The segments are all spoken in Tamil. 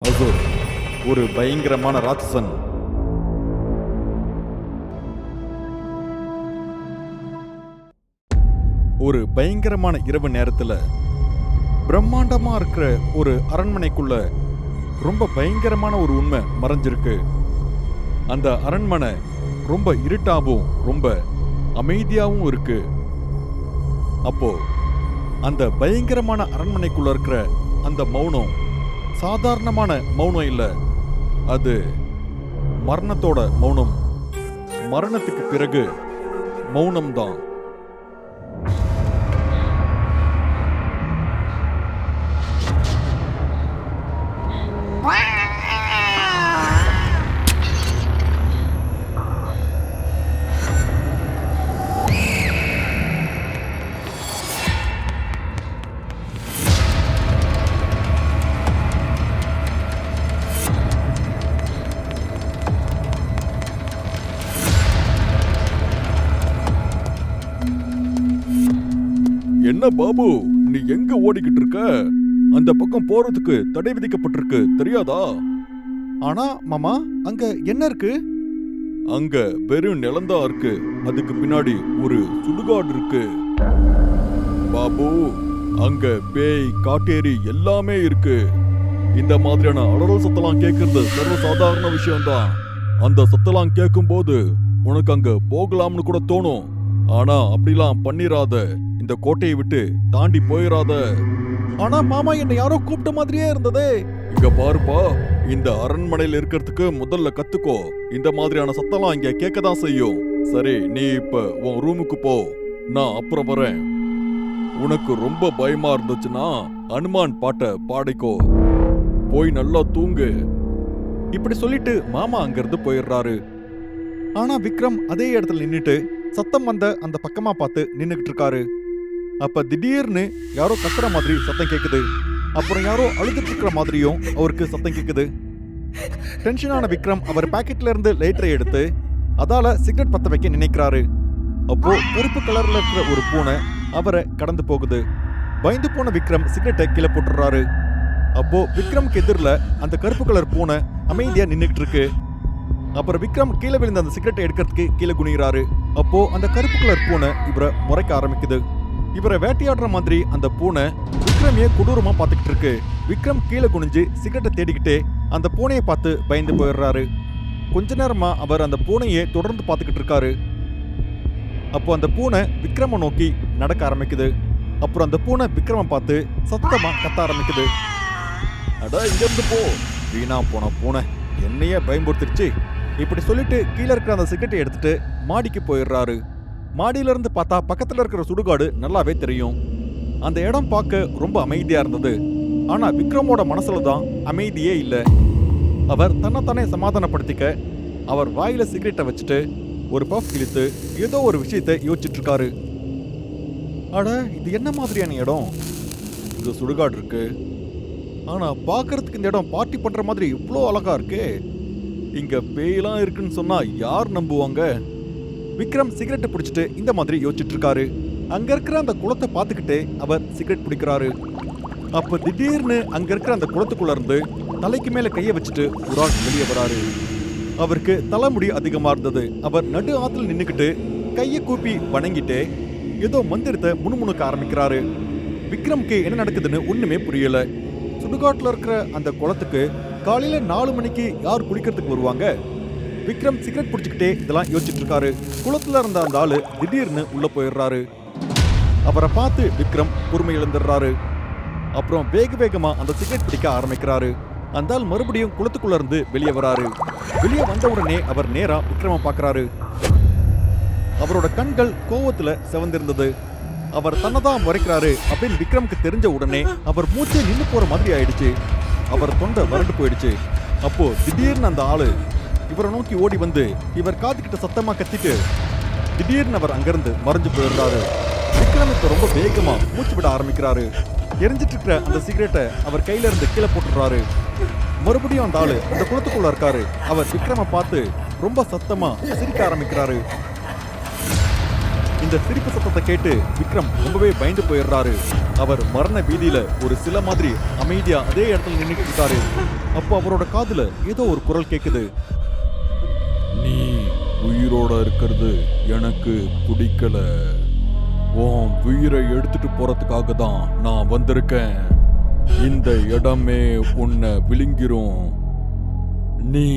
அசுர் ஒரு பயங்கரமான ராட்சசன். ஒரு பயங்கரமான இரவு நேரத்துல பிரம்மாண்டமா இருக்கிற ஒரு அரண்மனைக்குள்ள ரொம்ப பயங்கரமான ஒரு உண்மை மறைஞ்சிருக்கு. அந்த அரண்மனை ரொம்ப இருட்டாவும் ரொம்ப அமைதியாவும் இருக்கு. அப்போ அந்த பயங்கரமான அரண்மனைக்குள்ள இருக்கிற அந்த மௌனம் சாதாரணமான மௌனம் இல்ல, அது மரணத்தோட மௌனம். மரணத்துக்கு பிறகு மௌனம்தான். என்ன பாபு, நீ எங்க ஓடிக்கிட்டு இருக்க? அந்த பக்கம் போறதுக்கு தடை விதிக்கப்பட்டிருக்கு, தெரியாதா? ஆனா மாமா, அங்க என்ன இருக்கு? அங்க வெறும் நிலம்தான் இருக்கு. அதுக்கு பின்னாடி ஒரு சுடுகாடு இருக்கு பாபு. அங்க பேய், காட்டேரி எல்லாமே இருக்கு. இந்த மாதிரியான அலறல் சத்தலாம் கேட்கறது சர்வ சாதாரண விஷயம்தான். அந்த சத்தலாம் கேட்கும் போது உனக்கு அங்க போகலாம்னு கூட தோணும். ஆனா அப்படிலாம் பண்ணிராத. இந்த கோட்டையை விட்டு தாண்டி போயிடாத. ஆனா மாமா, என்ன யாரோ கூப்பிட்ட மாதிரியே இருந்ததே. இங்க பாருப்பா, இந்த அரண்மனையில இருக்கிறதுக்கு முதல்ல கத்துக்கோ. இந்த மாதிரியான சத்தம்லாம் இங்க கேட்கதான் செய்யும். சரி, நீ இப்ப உன் ரூமுக்கு போ, நான் அப்புறம் வரேன். உனக்கு ரொம்ப பயமா இருந்துச்சுன்னா அனுமான் பாட்டை பாடிக்கோ. போய் நல்லா தூங்கு. இப்படி சொல்லிட்டு மாமா அங்கிருந்து போயிடுறாரு. ஆனா விக்ரம் அதே இடத்துல நின்னுட்டு சத்தம் வந்த அந்த பக்கமா பார்த்து நின்னுகிட்டு இருக்காரு. அப்ப திடீர்னு யாரோ கத்துற மாதிரி சத்தம் கேக்குது. அப்புறம் யாரோ அழுதுட்டு இருக்கிற மாதிரியும் அவருக்கு சத்தம் கேக்குது. டென்ஷனான விக்ரம் அவர் பாக்கெட்ல இருந்து லைட்டரை எடுத்து அதால சிகரெட் பத்த வைக்க நினைக்கிறாரு. அப்போ கருப்பு கலர்ல இருக்கிற ஒரு பூனை அவரை கடந்து போகுது. பயந்து போன விக்ரம் சிகரெட்டை கீழே போட்டுறாரு. அப்போ விக்ரம்க்கு எதிரில் அந்த கருப்பு கலர் பூனை அமைதியா நின்னுகிட்டு இருக்கு. அப்புறம் விக்ரம் கீழே விழுந்த அந்த சிகரெட்டை எடுக்கிறதுக்கு கீழே குனிகிறாரு. அப்போ அந்த கருப்பு கலர் பூனை இவரை முறைக்க ஆரம்பிக்குது. இவரை வேட்டையாடுற மாதிரி அந்த பூனை விக்ரமையே கொடூரமா பார்த்துக்கிட்டு இருக்கு. விக்ரம் கீழே குனிஞ்சு சிகரெட்டை தேடிக்கிட்டே அந்த பூனையை பார்த்து பயந்து போயிடுறாரு. கொஞ்ச நேரமா அவர் அந்த பூனையை தொடர்ந்து பார்த்துக்கிட்டு இருக்காரு. அப்போ அந்த பூனை விக்ரமை நோக்கி நடக்க ஆரம்பிக்குது. அப்புறம் அந்த பூனை விக்ரமை பார்த்து சத்தமா கத்த ஆரம்பிக்குது. அடா, இங்க இருந்து போ, வீணா போன பூனை, என்னையே பயன்படுத்திருச்சு. இப்படி சொல்லிட்டு கீழே இருக்கிற அந்த சிகரெட்டை எடுத்துட்டு மாடிக்கு போயிடுறாரு. மாடியில இருந்து பார்த்தா பக்கத்துல இருக்கிற சுடுகாடு நல்லாவே தெரியும். அந்த இடம் பார்க்க ரொம்ப அமைதியா இருந்தது. ஆனா விக்ரமோட மனசுல தான் அமைதியே இல்ல. அவர் தன்னைத்தானே சமாதானப்படுத்திக்க அவர் வாயில சிகரெட்டை வச்சுட்டு ஒரு பஃப் கிழித்து ஏதோ ஒரு விஷயத்தை யோசிச்சுட்டு இருக்காரு. அட, இது என்ன மாதிரியான இடம்? இங்க சுடுகாடு இருக்கு. ஆனா பாக்குறதுக்கு இந்த இடம் பார்ட்டி பண்ற மாதிரி இவ்வளோ அழகா இருக்கு. இங்க பேயெல்லாம் இருக்குன்னு சொன்னா யார் நம்புவாங்க? விக்ரம் சிகரெட்டை பிடிச்சிட்டு இந்த மாதிரி யோசிச்சுட்டு இருக்காரு. அங்க இருக்கிற அந்த குளத்தை பார்த்துக்கிட்டே அவர் சிகரெட் பிடிக்கிறாரு. அப்ப திடீர்னு அங்க இருக்கிற அந்த குளத்துக்குள்ள இருந்து தலைக்கு மேல கையை வச்சுட்டு ஒரு ஆள் வெளியே வராரு. அவருக்கு தலைமுடி அதிகமா இருந்தது. அவர் நடு ஆத்துல நின்னுக்கிட்டு கையை கூப்பி வணங்கிட்டே ஏதோ மந்திரத்தை முணுமுணுக்க ஆரம்பிக்கிறாரு. விக்ரம்க்கு என்ன நடக்குதுன்னு ஒண்ணுமே புரியல. சுடுகாட்டுல இருக்கிற அந்த குளத்துக்கு காலையில 4 மணிக்கு யார் குளிக்கிறதுக்கு வருவாங்க? விக்ரம் சிகரெட் பிடிச்சிக்கிட்டே இதெல்லாம் யோசிச்சுட்டு இருக்காரு. குளத்துல இருந்த அந்த ஆளு திடீர்னு உள்ள போயிடுறாரு. அவரை பார்த்து விக்ரம் பொறுமை இழந்துடுறாரு. அப்புறம் வேக வேகமா அந்த சிகரெட் பிடிக்க ஆரம்பிக்கிறாரு. அந்த ஆள் மறுபடியும் குளத்துக்குள்ள இருந்து வெளியே வராரு. வெளியே வந்த உடனே அவர் நேரா விக்ரம பாக்குறாரு. அவரோட கண்கள் கோவத்துல செவந்திருந்தது. அவர் தன்னதான் முறைக்கிறாரு அப்படின்னு விக்ரமுக்கு தெரிஞ்ச உடனே அவர் மூச்சை நின்று போற மாதிரி ஆயிடுச்சு. அவர் தொண்டை வறண்டு போயிடுச்சு. அப்போ திடீர்னு அந்த ஆளு இவரை நோக்கி ஓடி வந்து இவர் காதுகிட்ட சத்தமா கத்திட்டு திடீர்னு அவர் அங்கிருந்து மறைஞ்சு போயிடுறாரு. விக்ரம் இப்ப ரொம்ப வேகமா மூச்சு விட ஆரம்பிக்கிறாரு. எரிஞ்சிட்டு இருக்கிற அந்த சிகரெட்டை அவர் கையில இருந்து கீழே போட்டுடுறாரு. மறுபடியும் அந்த ஆளு அந்த குளத்துக்குள்ள இருக்காரு. அவர் விக்ரம பார்த்து ரொம்ப சத்தமா சிரிக்க ஆரம்பிக்கிறாரு. இந்த சிரிப்பு சத்தத்தை கேட்டு விக்ரம் ரொம்பவே பயந்து போயிடுறாரு. அவர் மரண பீதியில ஒரு சில மாதிரி அமைதியா அதே இடத்துல நின்னுட்டு இருக்காரு. அப்போ அவரோட காதுல ஏதோ ஒரு குரல் கேக்குது. நீ உயிரோட இருக்கிறது எனக்கு பிடிக்கல. உன் உயிரை எடுத்துட்டு போறதுக்காக தான் நான் வந்திருக்கேன். இந்த இடமே உன்னை விழுங்கிரும். நீ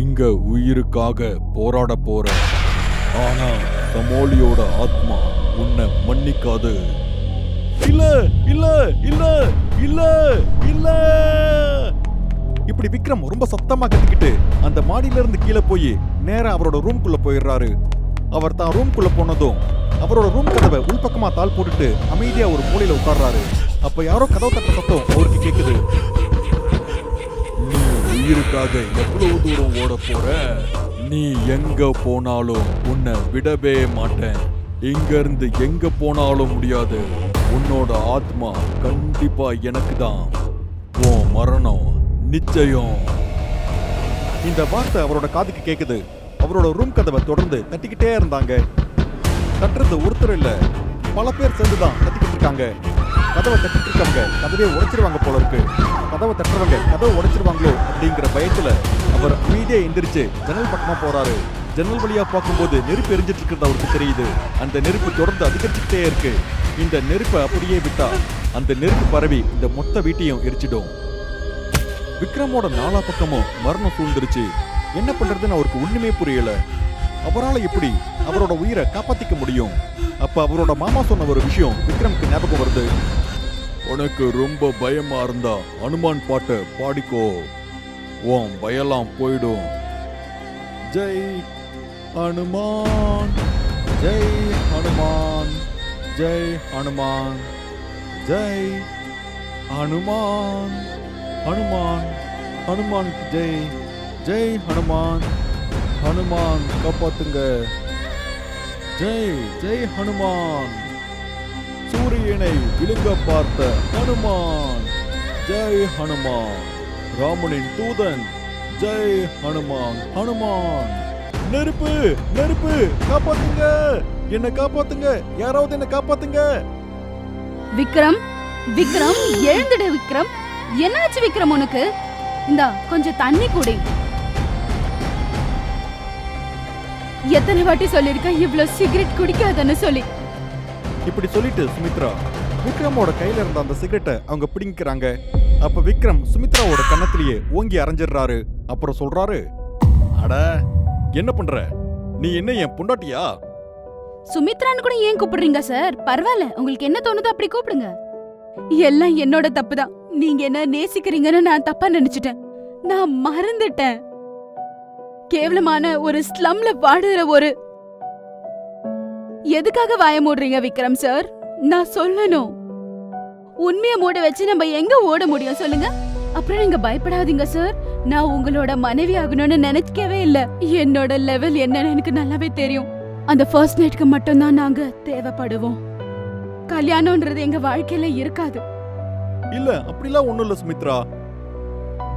இங்க உயிருக்காக போராட போற. ஆனா சமோலியோட ஆத்மா உன்னை மன்னிக்காது. இல்ல இல்ல இல்ல இல்ல இல்ல. இப்படி விக்ரம் ரொம்ப சத்தமா கத்திக்கிட்டு அந்த மாடியில இருந்து கீழே போய் நேரா அவரோட ரூம்குள்ள போயிடுறாரு. அவர் தான் ரூம்குள்ள போனதும் அவரோட ரூம் கதவை உள்பக்கமா தாள் போட்டுட்டு அமைதியா ஒரு மூலையில உட்கார்றாரு. அப்ப யாரோ கதவு தட்ட சத்தம் அவருக்கு கேக்குது. நீ உயிருக்காக எவ்வளவு தூரம் ஓட போற? நீ எங்க போனாலும் உன்னை விடவே மாட்டேன். இங்க இருந்து எங்க போனாலும் முடியாது. உன்னோட ஆத்மா கண்டிப்பா எனக்கு தான். உன் மரணம் நிச்சயம். இந்த வார்த்தை அவரோட காதுக்கு கேக்குது. அவரோட ரூம் கதவை தொடர்ந்து தட்டிக்கிட்டே இருந்தாங்க. தட்டுறது ஒருத்தர் இல்ல, பல பேர் சேர்ந்துதான் தட்டிக்கிட்டு இருக்காங்க. கதவை தட்டிட்டு இருக்கவங்க கதவே உடைச்சிருவாங்க போல இருக்கு. கதவை தட்டுறவங்க கதவை உடைச்சிருவாங்களோ அப்படிங்கிற பயத்துல அவர் அமைதியா எந்திரிச்சு ஜன்னல் பக்கமா போறாரு. ஜன்னல் வழியா பார்க்கும்போது நெருப்பு எரிஞ்சிட்டு இருக்கிறது அவருக்கு தெரியுது. அந்த நெருப்பு தொடர்ந்து அதிகரிச்சுக்கிட்டே இருக்கு. இந்த நெருப்பை அப்படியே விட்டா அந்த நெருப்பு பரவி இந்த மொத்த வீட்டையும் எரிச்சிடும். விக்ரமோட நாலா பக்கமும் மரணம் சூழ்ந்துருச்சு. என்ன பண்றதுன்னு அவருக்கு ஒண்ணுமே புரியல. அவரால் எப்படி அவரோட உயிரை காப்பாத்திக்க முடியும்? அப்ப அவரோட மாமா சொன்ன ஒரு விஷயம் விக்ரமுக்கு ஞாபகம் வருது. உனக்கு ரொம்ப பயமா இருந்தா ஹனுமான் பாட்டை பாடிக்கோ, உன் பயலாம் போயிடும். ஜெய் ஹனுமான், ஜெய் ஹனுமான், ஜெய் ஹனுமான், ஜெய் ஹனுமான், ஹனுமான் ஹனுமான் ஜெய், ஜெய் ஹனுமான், ஹனுமான் காப்பாத்துங்க. ஜெய் ஜெய் ஹனுமான், சூரியனை விழுங்க பார்த்த ஹனுமான், ஜெய் ஹனுமான், ராமனின் தூதன், ஜெய் ஹனுமான், ஹனுமான். நெருப்பு நெருப்பு, காப்பாத்துங்க, என்ன காப்பாத்துங்க, யாராவது என்ன காப்பாத்துங்க. விக்ரம், விக்ரம் எழுந்துடு. விக்ரம், என்னாச்சு விக்ரம் உனக்கு? இந்தா கொஞ்சம் தண்ணி குடி. எத்தனை வாட்டி சொல்லிருக்க இவ்ளோ சிகரெட் குடிக்காதன்னு சொல்லி. இப்படி சொல்லிட்டு சுமித்ரா விக்ரமோட கையில இருந்த அந்த சிகரெட்டை அவங்க பிடிங்கிறாங்க. அப்ப விக்ரம் சுமித்ராவோட கன்னத்திலேயே ஓங்கி அரைஞ்சிடுறாரு. அப்புறம் சொல்றாரு, அட என்ன பண்ற நீ? என்ன என் பொண்டாட்டியா? சுமித்ரான்னு கூட ஏன் கூப்பிடுறீங்க சார்? பரவாயில்ல, உங்களுக்கு என்ன தோணுதோ அப்படி கூப்பிடுங்க. எல்லாம் என்னோட தப்புதான். நீங்க என்ன நேசிக்கிறீங்கன்னு நான் தப்பா நினைச்சிட்டேன். நான் மறந்துட்டேன். கேவலமான ஒரு ஸ்லம்ல வாடுற ஒரு... எதுக்காக வாய மூடுறீங்க விக்ரம் சார்? நான் சொல்லணும். உண்மையை மூட வச்சு நம்ம எங்க ஓட முடியும் சொல்லுங்க? அப்புறம் நீங்க பயப்படாதீங்க சார். நான் உங்களோட மனைவி ஆகணும்னு நினைக்கவே இல்ல. என்னோட லெவல் என்னன்னு எனக்கு நல்லாவே தெரியும். அந்த ஃபர்ஸ்ட் நைட்க்கு மட்டும்தான் நாங்க தேவைப்படுவோம். கல்யாணம்ன்றது எங்க வாழ்க்கையில இருக்காது. இல்ல அப்படிலாம் ஒண்ணும் இல்ல சுமித்ரா.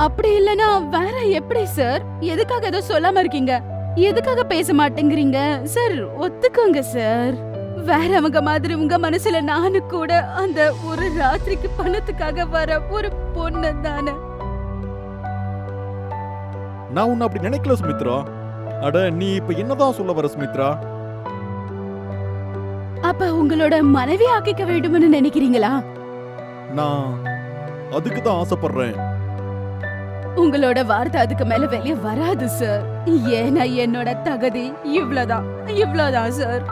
அப்படி இல்லனா வேற எப்படி சார்? எதுக்காக ஏதோ சொல்லாம இருக்கீங்க? எதுக்காக பேச மாட்டேங்கிறீங்க சார்? ஒத்துக்கோங்க சார். வேறவங்க மாதிரி உங்க மனசுல நானு கூட அந்த ஒரு ராத்திரிக்கு பணத்துக்காக வர ஒரு பொண்ணு தானே. நான் உன்னை அப்படி நினைக்கல சுமித்ரா. அட நீ இப்ப என்னதான் சொல்ல வர சுமித்ரா? அப்ப உங்களோட மனைவி ஆக்கிக்க வேண்டும்னு நினைக்கிறீங்களா? நான் அதுக்கு தான் ஆசைப்படுறேன். உங்களோட வார்த்தை அதுக்கு மேல வெளியே வராது சார். ஏன்னா என்னோட தகுதி இவ்ளோதான், இவ்ளோதான் சார்.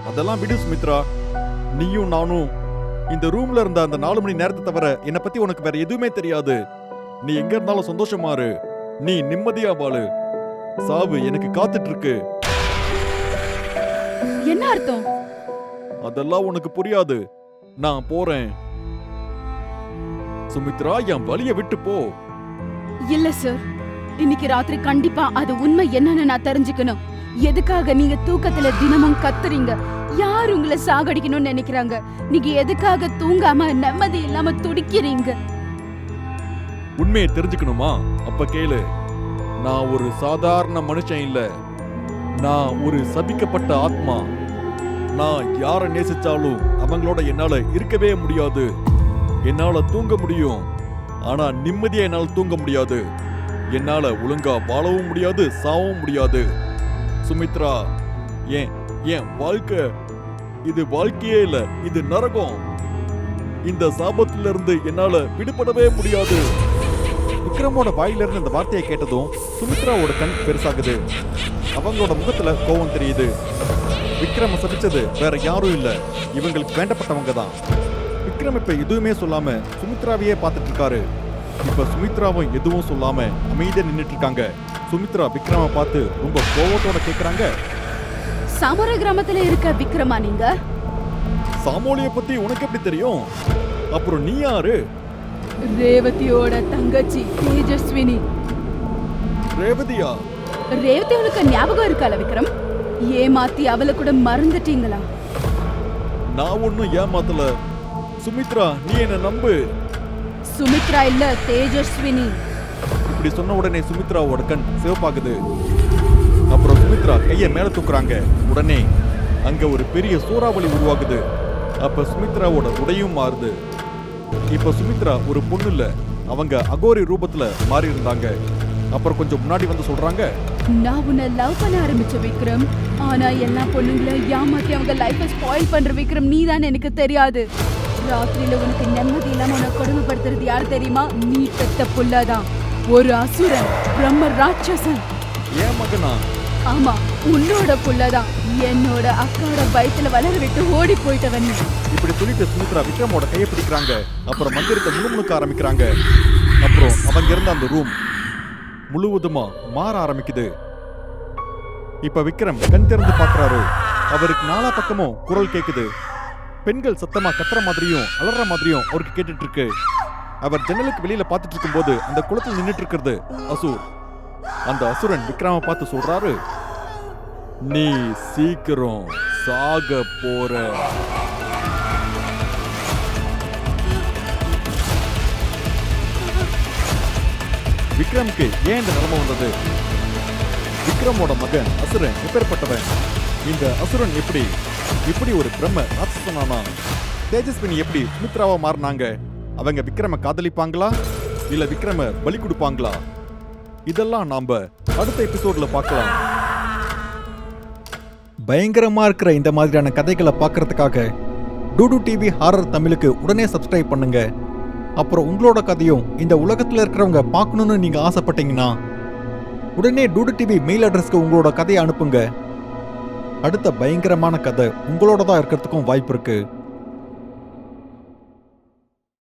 அதெல்லாம் விடு சுமித்ரா. நீயும் நானும் இந்த ரூம்ல இருந்த அந்த 4 மணி நேரத்தை தவிர என்னை பத்தி உனக்கு வேற எதுவுமே தெரியாது. நீ எங்க இருந்தாலும் சந்தோஷமா இரு. நீ நிம்மதியா வாழு. சாவு எனக்கு காத்துட்டு இருக்கு. என்ன அர்த்தம்? அதெல்லாம் உனக்கு புரியாது. நான் போறேன். சுமித்ரா, என் வலிய விட்டு போ. இல்ல சார், இன்னைக்கு ராத்திரி கண்டிப்பா அது உண்மை என்னன்னு நான் தெரிஞ்சுக்கணும். எதுக்காக நீங்க தூக்கத்துல தினமும் கத்துறீங்க? யார் உங்களை சாகடிக்கணும்னு நினைக்கிறாங்க? நீங்க எதுக்காக தூங்காம நிம்மதி இல்லாம துடிக்கிறீங்க? உண்மையை தெரிஞ்சுக்கணுமா? அப்ப கேளு. நான் ஒரு சாதாரண மனுஷன் இல்ல. நான் ஒரு சபிக்கப்பட்ட ஆத்மா. நான் யாரை நேசிச்சாலும் அவங்களோட என்னால இருக்கவே முடியாது. என்னால தூங்க முடியும், ஆனா நிம்மதியா என்னால தூங்க முடியாது. என்னால ஒழுங்கா வாழவும் முடியாது, சாவும் முடியாது. சுமித்ரா, ஏன் வாழ்க்கை இது வாழ்க்கையே இல்ல, இது நரகம். இந்த சாபத்துல இருந்து என்னால விடுபடவே முடியாது. விக்ரமோட வாயிலிருந்து இந்த வார்த்தையை கேட்டதும் சுமித்ராவோட கண் பெருசாகுது. அவங்களோட முகத்துல கோபம் தெரியுது. விக்ரம சபிச்சது வேற யாரும் இல்ல, இவங்களுக்கு வேண்டப்பட்டவங்க தான். விக்ரம் இப்ப எதுவுமே சொல்லாம சுமித்ராவையே பார்த்துட்டு இருக்காரு. இப்ப சுமித்ராவும் எதுவும் சொல்லாம அமைதியா நின்னுட்டு இருக்காங்க. சுமித்ரா விக்ரம பார்த்து ரொம்ப கோபத்தோட கேக்குறாங்க, சாமர கிராமத்துல இருக்க விக்ரமா நீங்க? சாமோலிய பத்தி உனக்கு எப்படி தெரியும்? அப்புறம் நீ யாரு? ரேவதியோட தங்கச்சி தேஜஸ்வினி. ரேவதியா? ரேவதி உனக்கு ஞாபகம் இருக்கால விக்ரம்? ஏமாத்தி அவளை கூட மறந்துட்டீங்களா? நான் ஒன்னும் ஏமாத்தல சுமித்ரா, நீ என்ன நம்பு. சுமித்ரா இல்ல, தேஜஸ்வினி. இப்படி சொன்ன உடனே சுமித்ராவோட கண் சிவப்பாகுது. அப்புறம் சுமித்ரா கைய மேல தூக்குறாங்க. உடனே அங்க ஒரு பெரிய சூறாவளி உருவாகுது. அப்ப சுமித்ராவோட உடையும் மாறுது. இப்ப சுமித்ரா ஒரு பொண்ணு இல்ல, அவங்க அகோரி ரூபத்துல மாறி இருந்தாங்க. அப்புறம் கொஞ்சம் முன்னாடி வந்து சொல்றாங்க, நான் உன்னை லவ் பண்ண ஆரம்பிச்ச விக்ரம், ஆனா எல்லா பொண்ணுங்களை ஏமாத்தி அவங்க லைஃபை ஸ்பாயில் பண்ற விக்ரம் நீதான் எனக்கு தெரியாது. ராத்திரியில உனக்கு நிம்மதி இல்லாம உன்னை கொடுமைப்படுத்துறது யார் தெரியுமா? நீ பெத்த புள்ளதான், ஒரு அசுரன், பிரம்ம ராட்சசன். ஏன் மகனா? ஆமா, உன்னோட புள்ளதான். என்னோட அக்காவோட வயித்துல வளர விட்டு ஓடி போயிட்டவன். இப்படி சொல்லிட்டு சுமித்ரா விக்ரமோட கையை பிடிக்கிறாங்க. அப்புறம் மந்திரத்தை முணுமுணுக்க ஆரம்பிக்கிறாங்க. அப்புறம் அவங்க இருந்த அந்த ரூம் முழுவதுமா மாற ஆரம்பிக்குது. இப்ப விக்ரம் கண் திறந்து பாக்குறாரு. அவருக்கு நாலா பக்கமும் குரல் கேக்குது. பெண்கள் சத்தமா கத்துற மாதிரியும் அலற மாதிரியும் அவருக்கு கேட்டுட்டு இருக்கு. அவர் ஜன்னலுக்கு வெளியில பாத்துட்டு இருக்கும் போது அந்த குளத்தில் நின்னுட்டு இருக்கிறது அசூர். அந்த அசுரன் விக்ரம பார்த்து சொல்றாரு, நீ சீக்கிரம் சாக போற. விக்ரமுக்கு ஏன் இந்த நிலைமை வந்தது? விக்ரமோட மகன் அசுரன் எப்பேற்பட்டவன்? இந்த அசுரன் எப்படி ஒரு பிரம்ம ராட்சசனானா? தேஜஸ்வினி எப்படி சுமித்ராவா மாறினாங்க? அவங்க விக்ரம காதலிப்பாங்களா இல்ல விக்ரம பலி கொடுப்பாங்களா? இதெல்லாம் நாம அடுத்த எபிசோட்ல பார்க்கலாம். பயங்கரமா இருக்கிற இந்த மாதிரியான கதைகளை பார்க்கறதுக்காக டூடு டிவி ஹாரர் தமிழுக்கு உடனே சப்ஸ்கிரைப் பண்ணுங்க. அப்புறம் உங்களோட கதையும் இந்த உலகத்துல இருக்கிறவங்க பார்க்கணும்னு நீங்க ஆசைப்பட்டீங்கன்னா உடனே டூடு டிவி மெயில் அட்ரஸ்க்கு உங்களோட கதையை அனுப்புங்க. அடுத்த பயங்கரமான கதை உங்களோட தான் இருக்கிறதுக்கும் வாய்ப்பு இருக்கு.